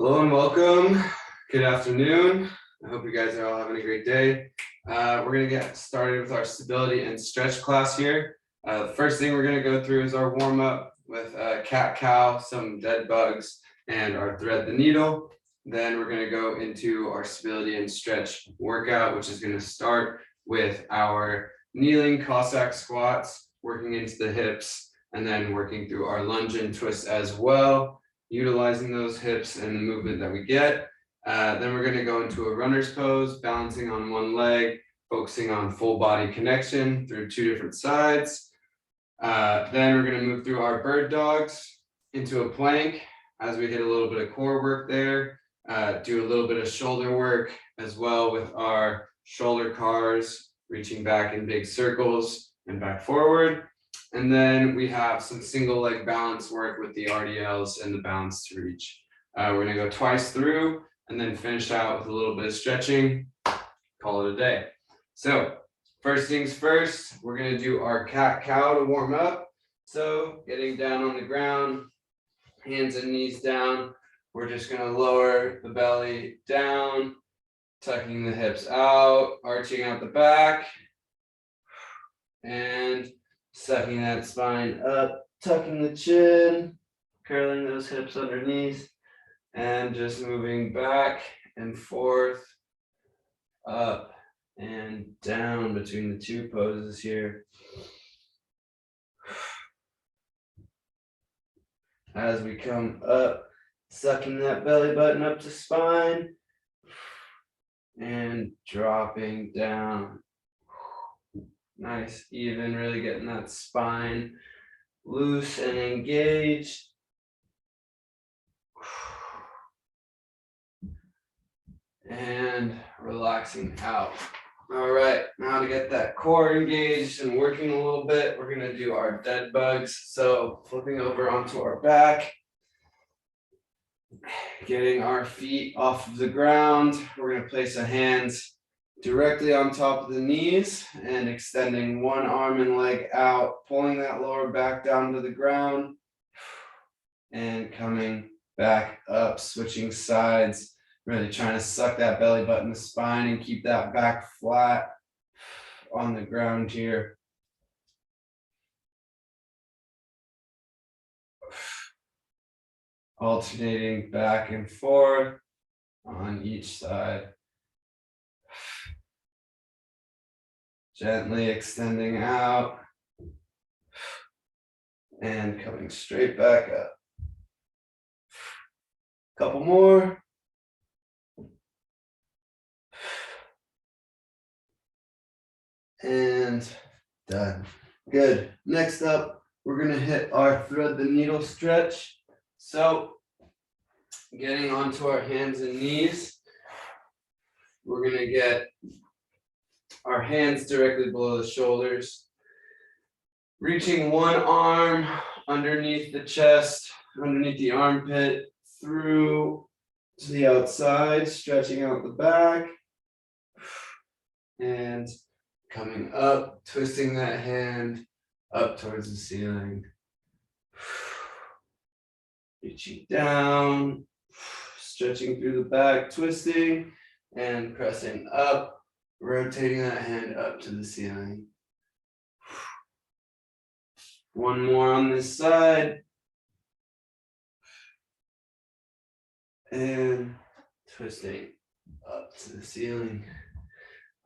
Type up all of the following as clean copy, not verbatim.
Hello and welcome. Good afternoon. I hope you guys are all having a great day. We're going to get started with our stability and stretch class here. The first thing we're going to go through is our warm up with cat-cow, some dead bugs, and our thread the needle. Then we're going to go into our stability and stretch workout, which is going to start with our kneeling Cossack squats, working into the hips, and then working through our lunge and twist as well, utilizing those hips and the movement that we get. Then we're going to go into a runner's pose, balancing on one leg, focusing on full body connection through two different sides. Then we're going to move through our bird dogs into a plank as we hit a little bit of core work there, do a little bit of shoulder work as well with our shoulder cars, reaching back in big circles and back forward. And then we have some single leg balance work with the RDLs and the balance to reach. We're going to go twice through and then finish out with a little bit of stretching, call it a day. So first things first, we're going to do our cat-cow to warm up. So getting down on the ground, hands and knees down. We're just going to lower the belly down, tucking the hips out, arching out the back, and sucking that spine up, tucking the chin, curling those hips underneath, and just moving back and forth, up and down between the two poses here. As we come up, sucking that belly button up to spine, and dropping down. Nice, even, really getting that spine loose and engaged. And relaxing out. All right, now to get that core engaged and working a little bit, we're going to do our dead bugs. So flipping over onto our back, getting our feet off of the ground. We're going to place our hands directly on top of the knees and extending one arm and leg out, pulling that lower back down to the ground and coming back up, switching sides, really trying to suck that belly button to spine and keep that back flat on the ground here. Alternating back and forth on each side. Gently extending out and coming straight back up. Couple more. And done. Good. Next up, we're going to hit our thread the needle stretch. So getting onto our hands and knees, we're going to get our hands directly below the shoulders, reaching one arm underneath the chest, underneath the armpit, through to the outside, stretching out the back, and coming up, twisting that hand up towards the ceiling, reaching down, stretching through the back, twisting, and pressing up, rotating that hand up to the ceiling. One more on this side. And twisting up to the ceiling.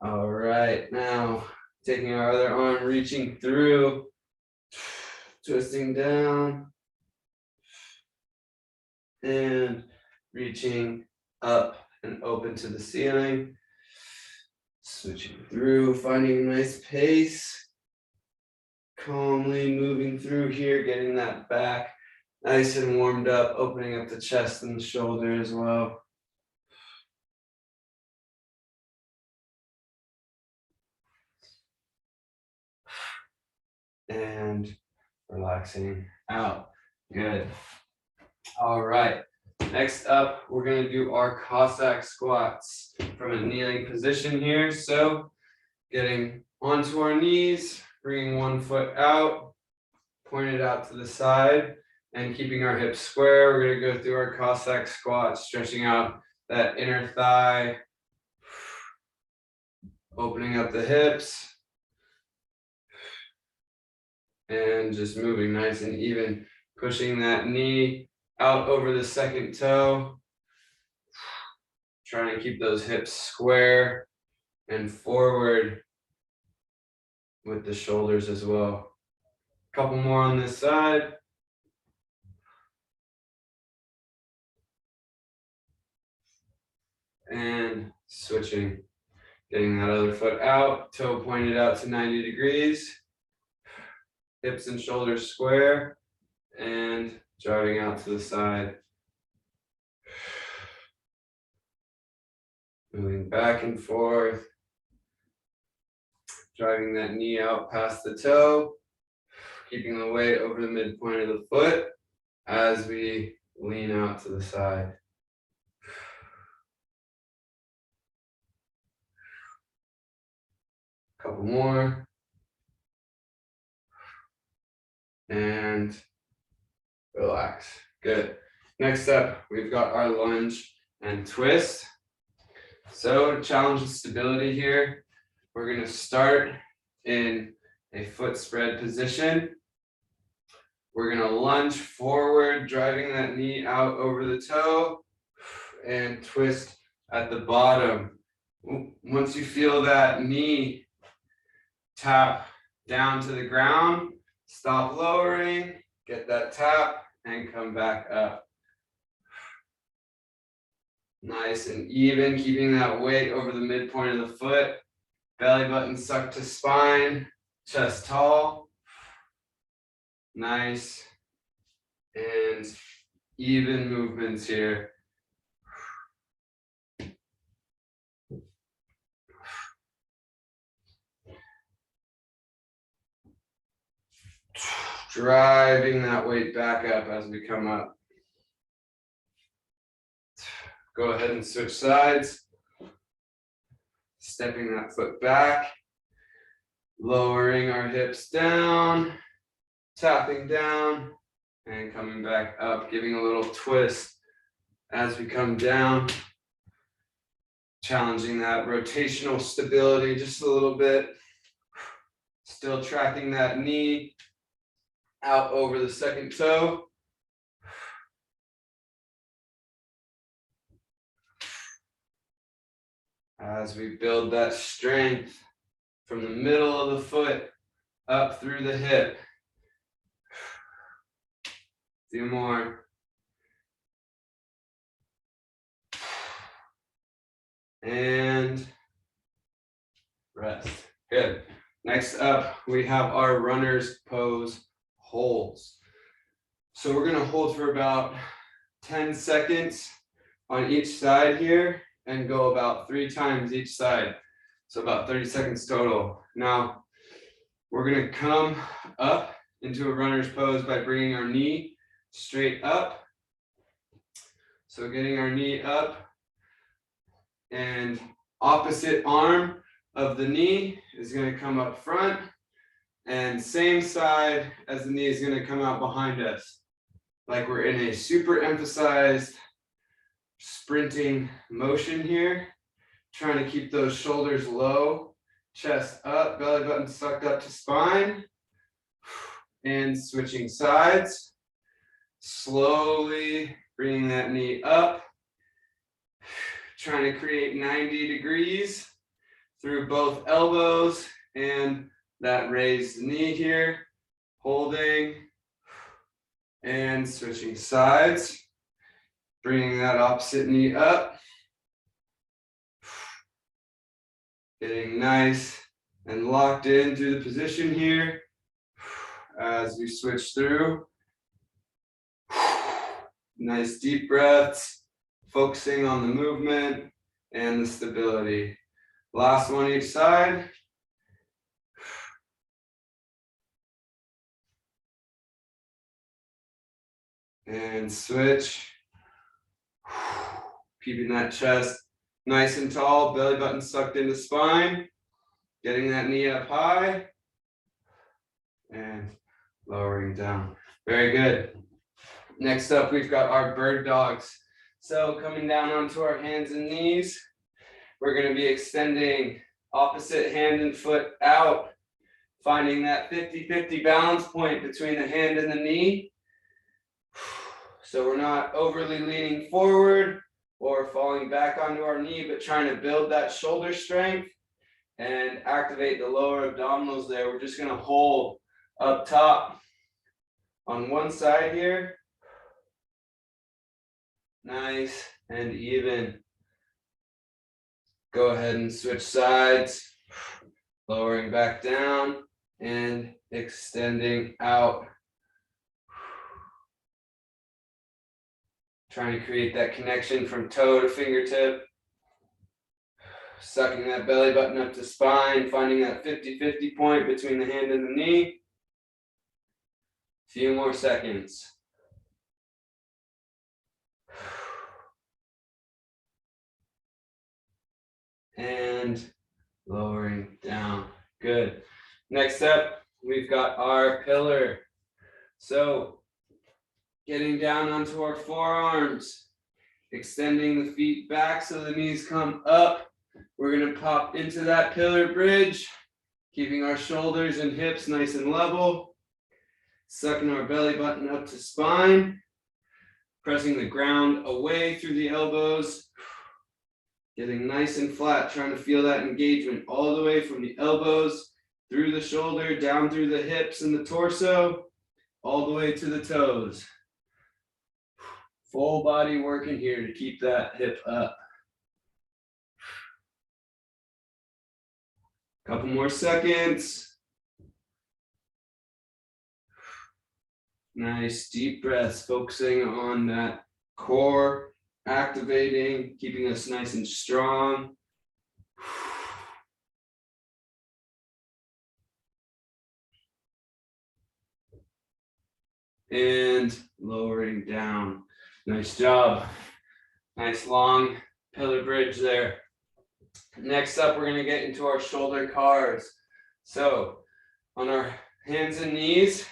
All right, now taking our other arm, reaching through, twisting down, and reaching up and open to the ceiling. Switching through, finding a nice pace, calmly moving through here, getting that back nice and warmed up, opening up the chest and the shoulder as well. And relaxing out. Good. All right. Next up, we're going to do our Cossack squats from a kneeling position here. So getting onto our knees, bringing one foot out, pointed out to the side, and keeping our hips square. We're going to go through our Cossack squat, stretching out that inner thigh, opening up the hips, and just moving nice and even, pushing that knee out over the second toe, trying to keep those hips square and forward with the shoulders as well. A couple more on this side. And switching, getting that other foot out, toe pointed out to 90 degrees, hips and shoulders square, and driving out to the side. Moving back and forth, driving that knee out past the toe, keeping the weight over the midpoint of the foot as we lean out to the side. Couple more. And relax. Good. Next up, we've got our lunge and twist. So to challenge the stability here, we're going to start in a foot spread position. We're going to lunge forward, driving that knee out over the toe, and twist at the bottom. Once you feel that knee tap down to the ground, stop lowering, get that tap, and come back up. Nice and even, keeping that weight over the midpoint of the foot, belly button sucked to spine, chest tall. Nice and even movements here. Driving that weight back up as we come up. Go ahead and switch sides. Stepping that foot back, lowering our hips down, tapping down, and coming back up, giving a little twist as we come down. Challenging that rotational stability just a little bit. Still tracking that knee out over the second toe. As we build that strength from the middle of the foot up through the hip. A few more. And rest. Good. Next up, we have our runner's pose holds. So we're going to hold for about 10 seconds on each side here and go about 3 times each side. So about 30 seconds total. Now, we're going to come up into a runner's pose by bringing our knee straight up. So getting our knee up, and opposite arm of the knee is going to come up front, and same side as the knee is going to come out behind us. Like we're in a super emphasized sprinting motion here, trying to keep those shoulders low, chest up, belly button sucked up to spine, and switching sides. Slowly bringing that knee up, trying to create 90 degrees through both elbows and that raised knee here, holding and switching sides, bringing that opposite knee up, getting nice and locked into the position here as we switch through. Nice deep breaths, focusing on the movement and the stability. Last one each side. And switch. Keeping that chest nice and tall, belly button sucked into spine. Getting that knee up high. And lowering down. Very good. Next up, we've got our bird dogs. So coming down onto our hands and knees, we're going to be extending opposite hand and foot out, finding that 50-50 balance point between the hand and the knee. So we're not overly leaning forward or falling back onto our knee, but trying to build that shoulder strength and activate the lower abdominals there. We're just going to hold up top on one side here. Nice and even. Go ahead and switch sides, lowering back down and extending out. Trying to create that connection from toe to fingertip. Sucking that belly button up to spine, finding that 50-50 point between the hand and the knee. Few more seconds. And lowering down. Good. Next up, we've got our pillar. So getting down onto our forearms, extending the feet back so the knees come up. We're going to pop into that pillar bridge, keeping our shoulders and hips nice and level, sucking our belly button up to spine, pressing the ground away through the elbows, getting nice and flat, trying to feel that engagement all the way from the elbows, through the shoulder, down through the hips and the torso, all the way to the toes. Full body working here to keep that hip up. Couple more seconds. Nice deep breaths, focusing on that core, activating, keeping us nice and strong. And lowering down. Nice job. Nice long pillar bridge there. Next up, we're going to get into our shoulder cars. So on our hands and knees,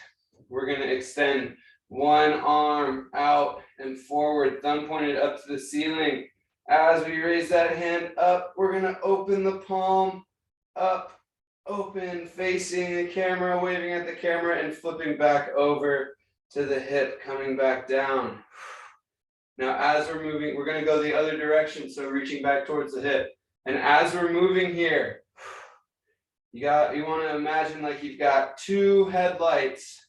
we're going to extend one arm out and forward, thumb pointed up to the ceiling. As we raise that hand up, we're going to open the palm up, open, facing the camera, waving at the camera, and flipping back over to the hip, coming back down. Now, as we're moving, we're going to go the other direction, so reaching back towards the hip. And as we're moving here, you want to imagine like you've got two headlights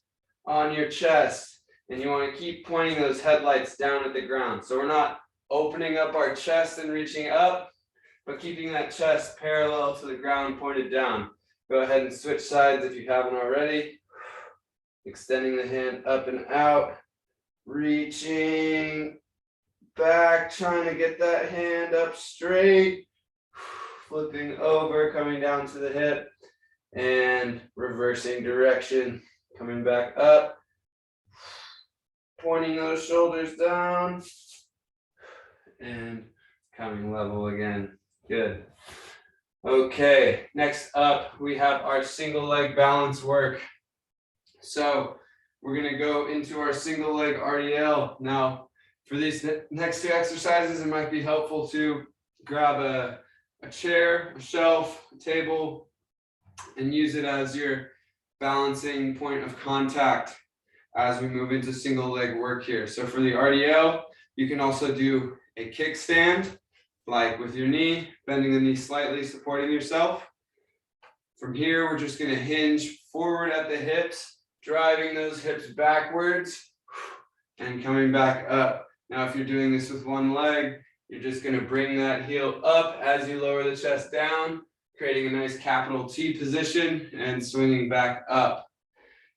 on your chest, and you want to keep pointing those headlights down at the ground. So we're not opening up our chest and reaching up, but keeping that chest parallel to the ground, pointed down. Go ahead and switch sides if you haven't already. Extending the hand up and out, reaching back, trying to get that hand up straight, flipping over, coming down to the hip, and reversing direction, coming back up, pointing those shoulders down, and coming level again. Good. Okay, next up, we have our single leg balance work. So we're going to go into our single leg RDL. Now, for these next two exercises, it might be helpful to grab a chair, a shelf, a table, and use it as your balancing point of contact as we move into single leg work here. So for the RDL, you can also do a kickstand, like with your knee, bending the knee slightly, supporting yourself. From here, we're just going to hinge forward at the hips, driving those hips backwards and coming back up. Now, if you're doing this with one leg, you're just going to bring that heel up as you lower the chest down, creating a nice capital T position and swinging back up.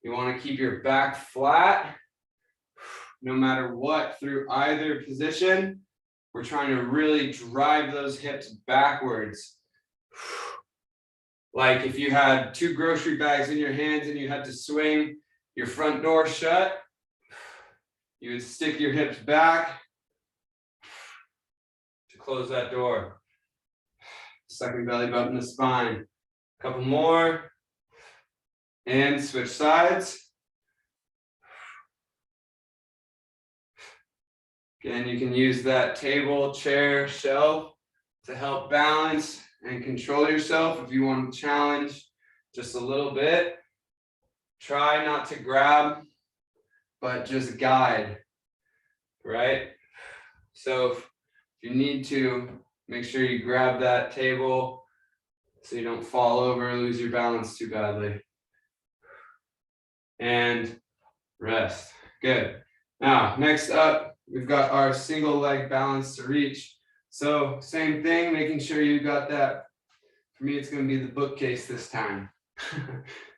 You want to keep your back flat no matter what through either position. We're trying to really drive those hips backwards. Like if you had two grocery bags in your hands and you had to swing your front door shut, you would stick your hips back to close that door. Sucking belly button to spine. A couple more. And switch sides. Again, you can use that table, chair, shelf to help balance and control yourself if you want to challenge just a little bit. Try not to grab, but just guide, right? So if you need to, make sure you grab that table so you don't fall over or lose your balance too badly. And rest. Good. Now, next up, we've got our single leg balance to reach. So same thing, making sure you got that. For me, it's going to be the bookcase this time.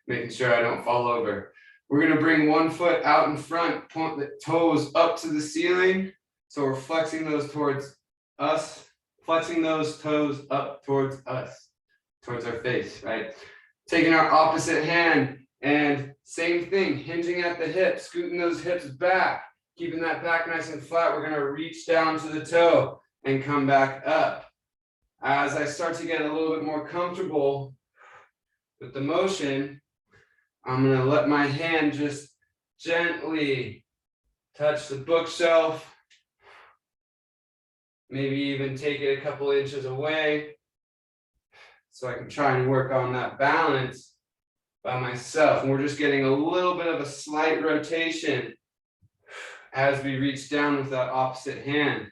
Making sure I don't fall over. We're going to bring one foot out in front, point the toes up to the ceiling. So we're flexing those towards us, flexing those toes up towards us, towards our face, right? Taking our opposite hand and same thing, hinging at the hip, scooting those hips back, keeping that back nice and flat. We're going to reach down to the toe and come back up. As I start to get a little bit more comfortable with the motion, I'm going to let my hand just gently touch the bookshelf, maybe even take it a couple inches away so I can try and work on that balance by myself. And we're just getting a little bit of a slight rotation as we reach down with that opposite hand,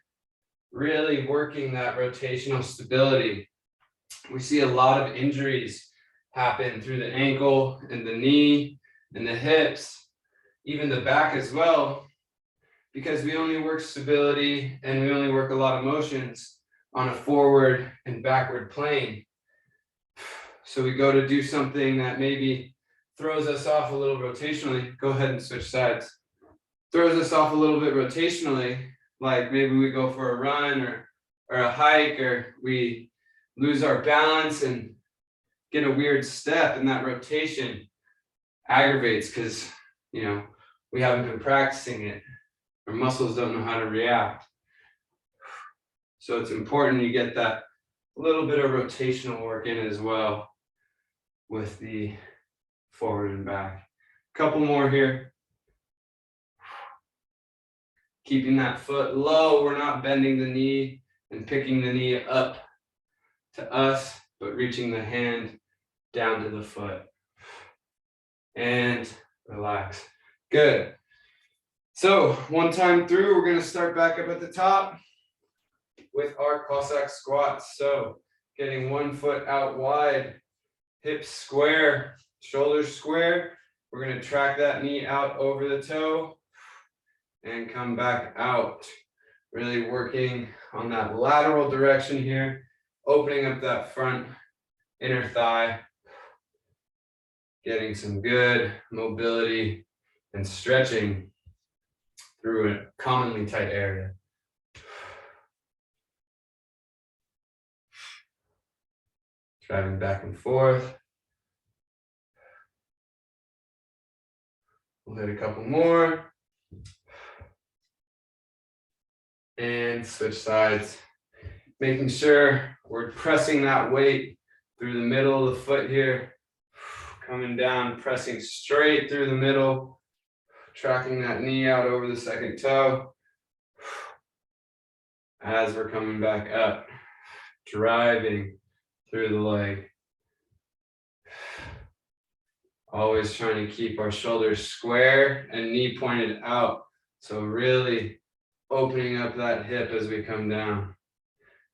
really working that rotational stability. We see a lot of injuries happen through the ankle and the knee and the hips, even the back as well, because we only work stability and we only work a lot of motions on a forward and backward plane. So we go to do something that maybe throws us off a little rotationally. Go ahead and switch sides. Throws us off a little bit rotationally, like maybe we go for a run or a hike, or we lose our balance and get a weird step, and that rotation aggravates because, you know, we haven't been practicing it. Our muscles don't know how to react. So it's important you get that little bit of rotational work in as well with the forward and back. Couple more here. Keeping that foot low, we're not bending the knee and picking the knee up to us, but reaching the hand down to the foot. And relax. Good. So one time through, we're going to start back up at the top with our Cossack squats. So getting one foot out wide, hips square, shoulders square. We're going to track that knee out over the toe and come back out. Really working on that lateral direction here, opening up that front inner thigh, getting some good mobility and stretching through a commonly tight area. Driving back and forth. We'll hit a couple more. And switch sides. Making sure we're pressing that weight through the middle of the foot here. Coming down, pressing straight through the middle. Tracking that knee out over the second toe. As we're coming back up. Driving through the leg. Always trying to keep our shoulders square and knee pointed out. So really opening up that hip as we come down.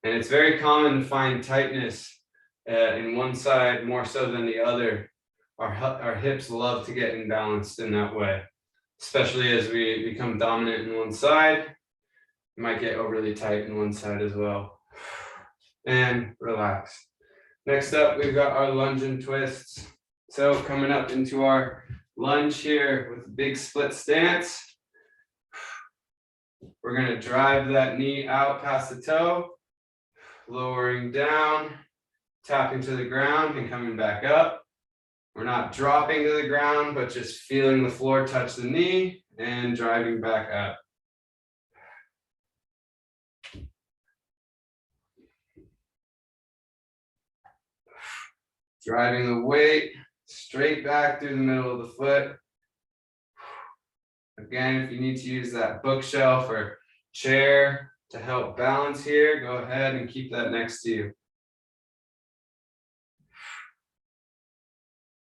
And it's very common to find tightness in one side more so than the other. Our hips love to get imbalanced in that way, especially as we become dominant in one side. It might get overly tight in one side as well. And relax. Next up, we've got our lunge twists. So coming up into our lunge here with a big split stance. We're going to drive that knee out past the toe, lowering down, tapping to the ground and coming back up. We're not dropping to the ground, but just feeling the floor touch the knee and driving back up. Driving the weight straight back through the middle of the foot. Again, if you need to use that bookshelf or chair to help balance here, go ahead and keep that next to you.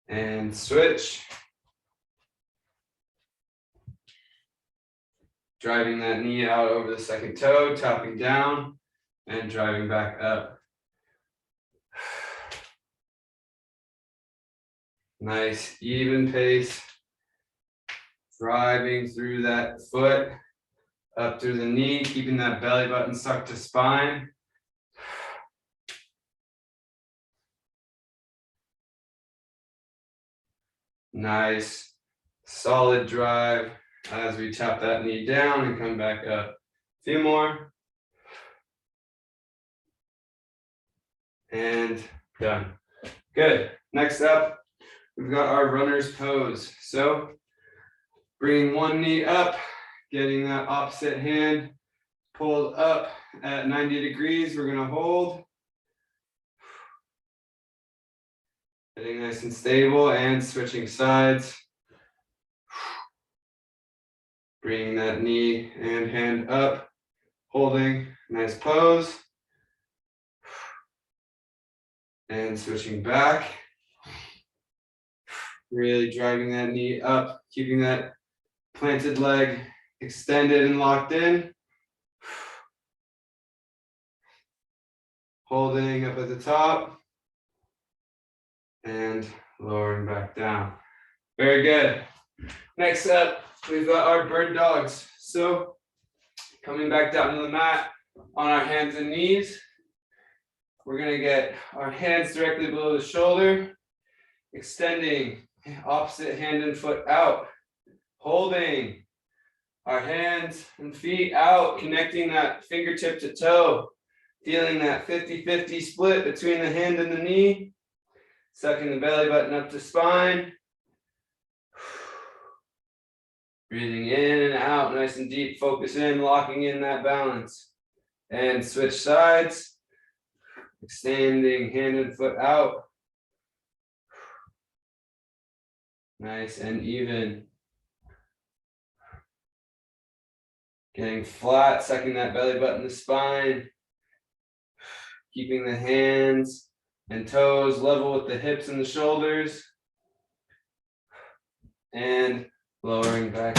And switch. Driving that knee out over the second toe, tapping down and driving back up. Nice, even pace. Driving through that foot, up through the knee, keeping that belly button stuck to spine. Nice, solid drive as we tap that knee down and come back up. A few more. And done. Good. Next up, we've got our runner's pose. So bringing one knee up, getting that opposite hand pulled up at 90 degrees. We're going to hold. Getting nice and stable and switching sides. Bringing that knee and hand up, holding, nice pose. And switching back. Really driving that knee up, keeping that planted leg extended and locked in. Holding up at the top. And lowering back down. Very good. Next up, we've got our bird dogs. So coming back down to the mat on our hands and knees. We're going to get our hands directly below the shoulder, extending opposite hand and foot out, holding our hands and feet out, connecting that fingertip to toe, feeling that 50-50 split between the hand and the knee, sucking the belly button up to spine, breathing in and out, nice and deep, focus in, locking in that balance, and switch sides. Extending hand and foot out. Nice and even. Getting flat, sucking that belly button to spine. Keeping the hands and toes level with the hips and the shoulders. And lowering back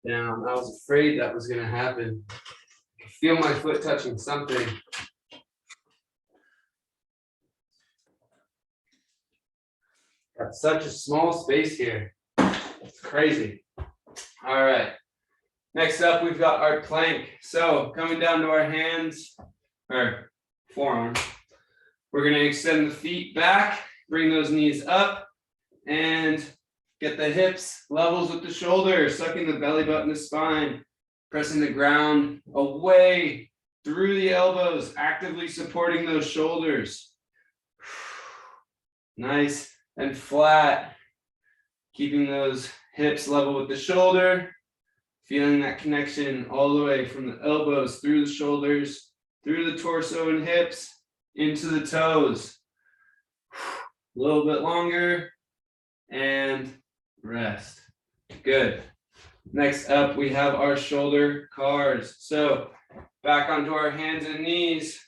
down. I was afraid that was going to happen. I feel my foot touching something. Got such a small space here. It's crazy. All right. Next up, we've got our plank. So coming down to our hands or forearms, we're going to extend the feet back, bring those knees up, and get the hips levels with the shoulders, sucking the belly button to spine, pressing the ground away through the elbows, actively supporting those shoulders. Nice and flat, keeping those hips level with the shoulder, feeling that connection all the way from the elbows through the shoulders, through the torso and hips, into the toes. A little bit longer, and rest. Good. Next up, we have our shoulder cars. So back onto our hands and knees.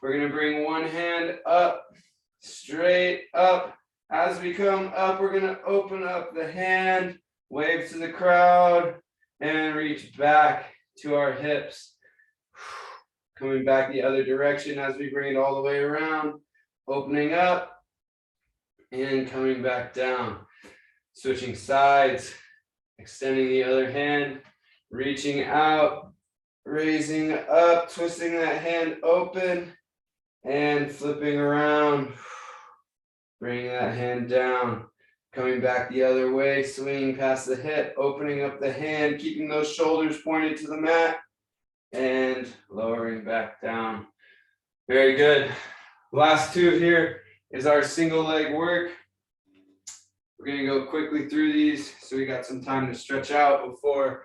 We're going to bring one hand up, straight up. As we come up, we're going to open up the hand, wave to the crowd, and reach back to our hips. Coming back the other direction as we bring it all the way around, opening up, and coming back down. Switching sides, extending the other hand, reaching out, raising up, twisting that hand open, and flipping around. Bringing that hand down, coming back the other way, swinging past the hip, opening up the hand, keeping those shoulders pointed to the mat, and lowering back down. Very good. Last two here is our single leg work. We're going to go quickly through these so we got some time to stretch out before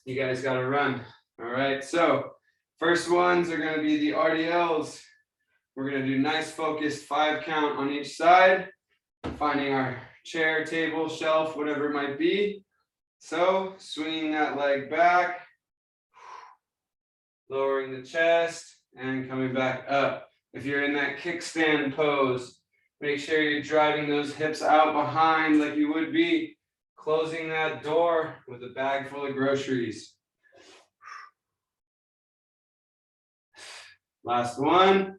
you guys got to run. All right, so first ones are going to be the RDLs. We're going to do nice focused 5 count on each side, finding our chair, table, shelf, whatever it might be. So swinging that leg back, lowering the chest and coming back up. If you're in that kickstand pose, make sure you're driving those hips out behind like you would be closing that door with a bag full of groceries. Last one.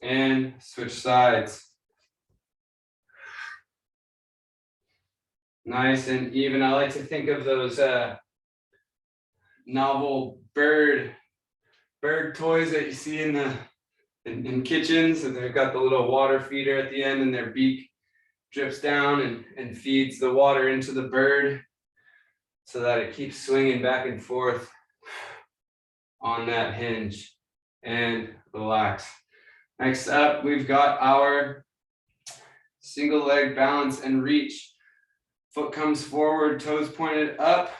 And switch sides. Nice and even. I like to think of those novel bird toys that you see in kitchens, and they've got the little water feeder at the end, and their beak drips down and feeds the water into the bird so that it keeps swinging back and forth on that hinge. And relax. Next up, we've got our single leg balance and reach. Foot comes forward, toes pointed up.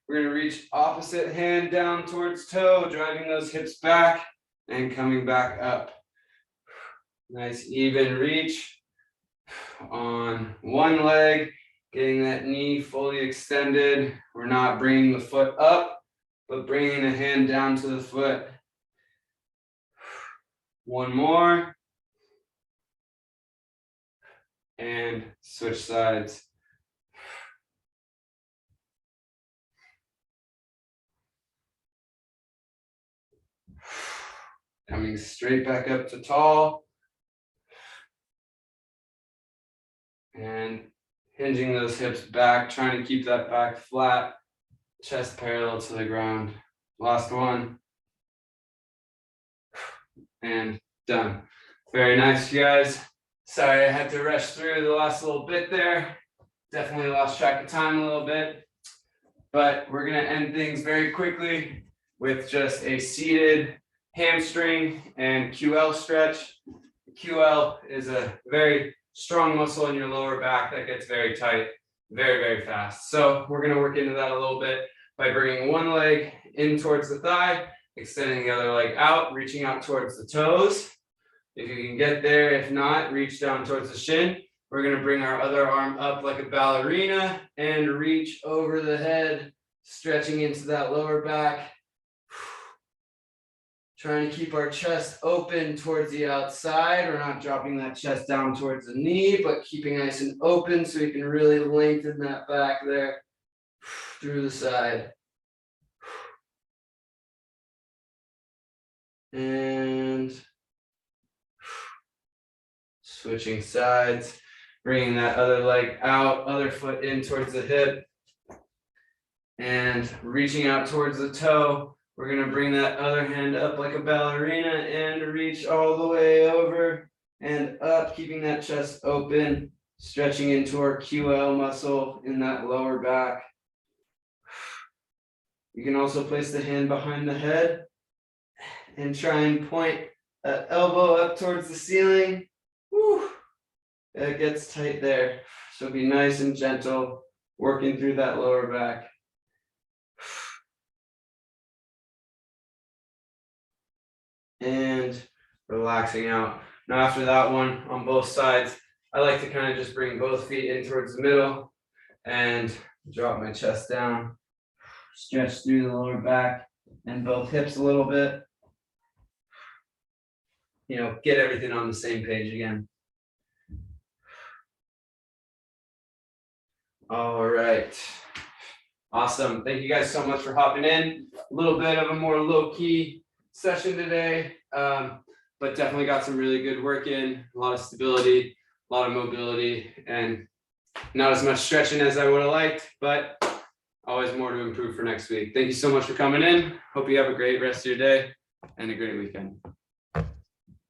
We're gonna reach opposite hand down towards toe, driving those hips back and coming back up. Nice even reach on one leg, getting that knee fully extended. We're not bringing the foot up, but bringing the hand down to the foot. One more. And switch sides. Coming straight back up to tall. And hinging those hips back, trying to keep that back flat, chest parallel to the ground. Last one. And done. Very nice, you guys. Sorry I had to rush through the last little bit there. Definitely lost track of time a little bit. But we're gonna end things very quickly with just a seated hamstring and QL stretch. QL is a very strong muscle in your lower back that gets very tight very, very fast. So we're going to work into that a little bit by bringing one leg in towards the thigh, extending the other leg out, reaching out towards the toes. If you can get there, if not, reach down towards the shin. We're going to bring our other arm up like a ballerina and reach over the head, stretching into that lower back. Trying to keep our chest open towards the outside. We're not dropping that chest down towards the knee, but keeping nice and open so you can really lengthen that back there through the side. And switching sides, bringing that other leg out, other foot in towards the hip, and reaching out towards the toe. We're going to bring that other hand up like a ballerina and reach all the way over and up, keeping that chest open, stretching into our QL muscle in that lower back. You can also place the hand behind the head and try and point that elbow up towards the ceiling. Whew. It gets tight there. So be nice and gentle, working through that lower back. And relaxing out. Now after that one on both sides, I like to kind of just bring both feet in towards the middle and drop my chest down, stretch through the lower back and both hips a little bit. You know, get everything on the same page again. All right. Awesome. Thank you guys so much for hopping in. A little bit of a more low-key session today, but definitely got some really good work in, a lot of stability, a lot of mobility, and not as much stretching as I would have liked, but always more to improve for next week. Thank you so much for coming in. Hope you have a great rest of your day and a great weekend.